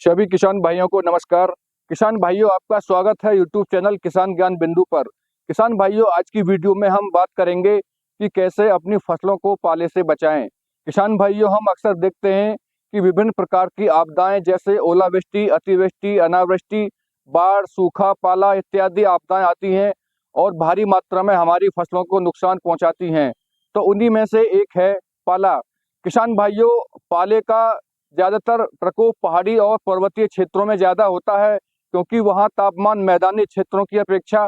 सभी किसान भाइयों को नमस्कार। किसान भाइयों, आपका स्वागत है यूट्यूब चैनल किसान ज्ञान बिंदु पर। किसान भाइयों, आज की वीडियो में हम बात करेंगे कि कैसे अपनी फसलों को पाले से बचाएं। किसान भाइयों, हम अक्सर देखते हैं कि विभिन्न प्रकार की आपदाएं जैसे ओलावृष्टि, अतिवृष्टि, अनावृष्टि, बाढ़, सूखा, पाला इत्यादि आपदाएं आती हैं और भारी मात्रा में हमारी फसलों को नुकसान पहुंचाती हैं। तो उन्हीं में से एक है पाला। किसान भाइयों, पाले का ज़्यादातर प्रकोप पहाड़ी और पर्वतीय क्षेत्रों में ज़्यादा होता है, क्योंकि वहाँ तापमान मैदानी क्षेत्रों की अपेक्षा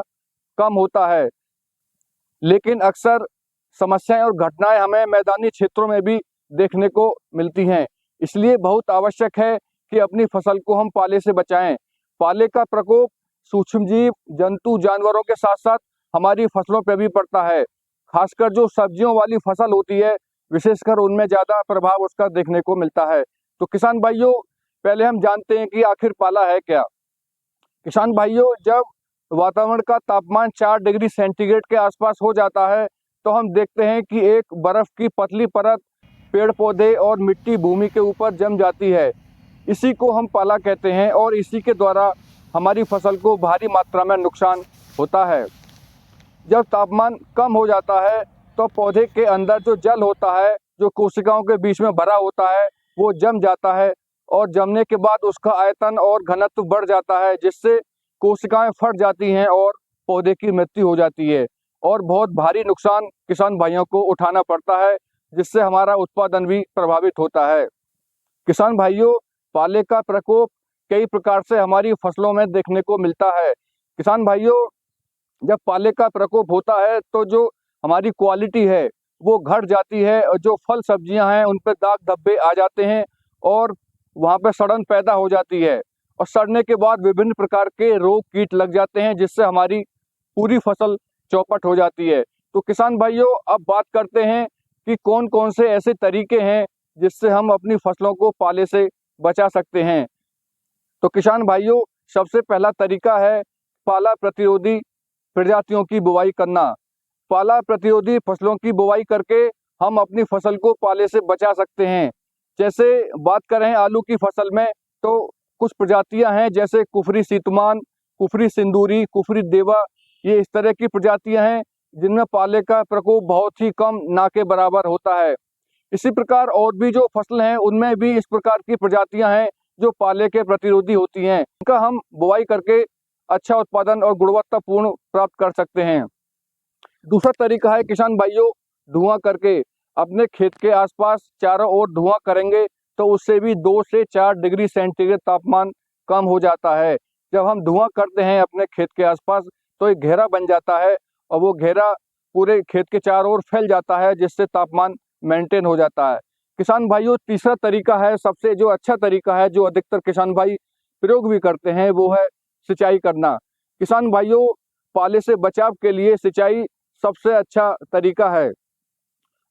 कम होता है। लेकिन अक्सर समस्याएं और घटनाएं हमें मैदानी क्षेत्रों में भी देखने को मिलती हैं। इसलिए बहुत आवश्यक है कि अपनी फसल को हम पाले से बचाएं। पाले का प्रकोप सूक्ष्मजीव, जंतु, जानवरों के साथ साथ हमारी फसलों पर भी पड़ता है। खासकर जो सब्जियों वाली फसल होती है, विशेषकर उनमें ज़्यादा प्रभाव उसका देखने को मिलता है। तो किसान भाइयों, पहले हम जानते हैं कि आखिर पाला है क्या। किसान भाइयों, जब वातावरण का तापमान 4 डिग्री सेंटीग्रेड के आसपास हो जाता है तो हम देखते हैं कि एक बर्फ की पतली परत पेड़ पौधे और मिट्टी भूमि के ऊपर जम जाती है। इसी को हम पाला कहते हैं और इसी के द्वारा हमारी फसल को भारी मात्रा में नुकसान होता है। जब तापमान कम हो जाता है तो पौधे के अंदर जो जल होता है, जो कोशिकाओं के बीच में भरा होता है, वो जम जाता है और जमने के बाद उसका आयतन और घनत्व बढ़ जाता है, जिससे कोशिकाएं फट जाती हैं और पौधे की मृत्यु हो जाती है और बहुत भारी नुकसान किसान भाइयों को उठाना पड़ता है, जिससे हमारा उत्पादन भी प्रभावित होता है। किसान भाइयों, पाले का प्रकोप कई प्रकार से हमारी फसलों में देखने को मिलता है। किसान भाइयों, जब पाले का प्रकोप होता है तो जो हमारी क्वालिटी है वो घट जाती है और जो फल सब्जियां हैं उन पर दाग धब्बे आ जाते हैं और वहाँ पे सड़न पैदा हो जाती है और सड़ने के बाद विभिन्न प्रकार के रोग कीट लग जाते हैं, जिससे हमारी पूरी फसल चौपट हो जाती है। तो किसान भाइयों, अब बात करते हैं कि कौन कौन से ऐसे तरीके हैं जिससे हम अपनी फसलों को पाले से बचा सकते हैं। तो किसान भाइयों, सबसे पहला तरीका है पाला प्रतिरोधी प्रजातियों की बुवाई करना। पाला प्रतिरोधी फसलों की बुवाई करके हम अपनी फसल को पाले से बचा सकते हैं। जैसे बात करें आलू की फसल में, तो कुछ प्रजातियां हैं जैसे कुफरी सीतमान, कुफरी सिंदूरी, कुफरी देवा, ये इस तरह की प्रजातियां हैं जिनमें पाले का प्रकोप बहुत ही कम, ना के बराबर होता है। इसी प्रकार और भी जो फसल हैं उनमें भी इस प्रकार की प्रजातियां हैं जो पाले के प्रतिरोधी होती हैं। इनका हम बुवाई करके अच्छा उत्पादन और गुणवत्तापूर्ण प्राप्त कर सकते हैं। दूसरा तरीका है किसान भाइयों, धुआं करके। अपने खेत के आसपास चारों ओर धुआं करेंगे तो उससे भी 2 से 4 डिग्री सेंटीग्रेड तापमान कम हो जाता है। जब हम धुआं करते हैं अपने खेत के आसपास तो एक घेरा बन जाता है और वो घेरा पूरे खेत के चारों ओर फैल जाता है, जिससे तापमान मेंटेन हो जाता है। किसान भाइयों, तीसरा तरीका है, सबसे जो अच्छा तरीका है, जो अधिकतर किसान भाई प्रयोग भी करते हैं, वो है सिंचाई करना। किसान भाइयों, पाले से बचाव के लिए सिंचाई सबसे अच्छा तरीका है।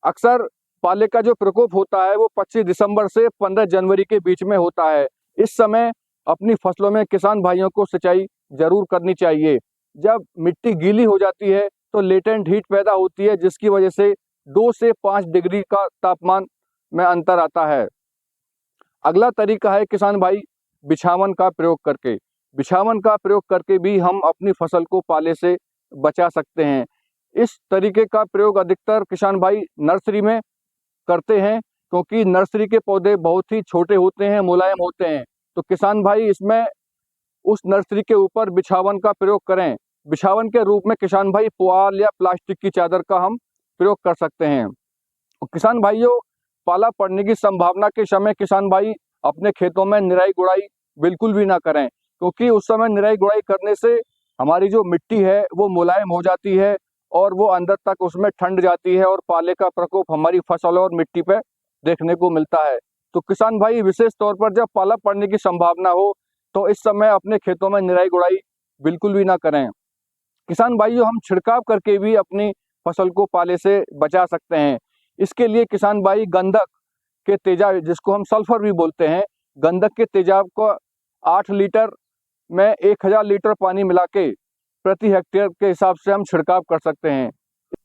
अक्सर पाले का जो प्रकोप होता है वो 25 दिसंबर से 15 जनवरी के बीच में होता है। इस समय अपनी फसलों में किसान भाइयों को सिंचाई जरूर करनी चाहिए। जब मिट्टी गीली हो जाती है तो लेटेंट हीट पैदा होती है, जिसकी वजह से 2 से 5 डिग्री का तापमान में अंतर आता है। अगला तरीका है किसान भाई, बिछावन का प्रयोग करके। बिछावन का प्रयोग करके भी हम अपनी फसल को पाले से बचा सकते हैं। इस तरीके का प्रयोग अधिकतर किसान भाई नर्सरी में करते हैं, क्योंकि नर्सरी के पौधे बहुत ही छोटे होते हैं, मुलायम होते हैं। तो किसान भाई इसमें उस नर्सरी के ऊपर बिछावन का प्रयोग करें। बिछावन के रूप में किसान भाई पुआल या प्लास्टिक की चादर का हम प्रयोग कर सकते हैं। तो किसान भाइयों, पाला पड़ने की संभावना के समय किसान भाई अपने खेतों में निराई गुड़ाई बिल्कुल भी ना करें, क्योंकि उस समय निराई गुड़ाई करने से हमारी जो मिट्टी है वो मुलायम हो जाती है और वो अंदर तक उसमें ठंड जाती है और पाले का प्रकोप हमारी फसल और मिट्टी पे देखने को मिलता है। तो किसान भाई विशेष तौर पर जब पाला पड़ने की संभावना हो तो इस समय अपने खेतों में निराई गुड़ाई बिल्कुल भी ना करें। किसान भाइयों, हम छिड़काव करके भी अपनी फसल को पाले से बचा सकते हैं। इसके लिए किसान भाई गंधक के तेजाब, जिसको हम सल्फर भी बोलते हैं, गंधक के तेजाब को 8 लीटर में 1000 लीटर पानी मिला के प्रति हेक्टेयर के हिसाब से हम छिड़काव कर सकते हैं।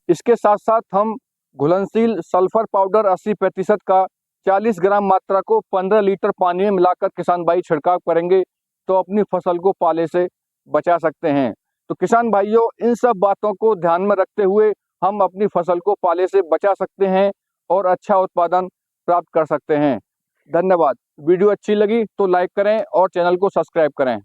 इसके साथ साथ हम घुलनशील सल्फर पाउडर 80% का 40 ग्राम मात्रा को 15 लीटर पानी में मिलाकर किसान भाई छिड़काव करेंगे तो अपनी फसल को पाले से बचा सकते हैं। तो किसान भाइयों, इन सब बातों को ध्यान में रखते हुए हम अपनी फसल को पाले से बचा सकते हैं और अच्छा उत्पादन प्राप्त कर सकते हैं। धन्यवाद। वीडियो अच्छी लगी तो लाइक करें और चैनल को सब्सक्राइब करें।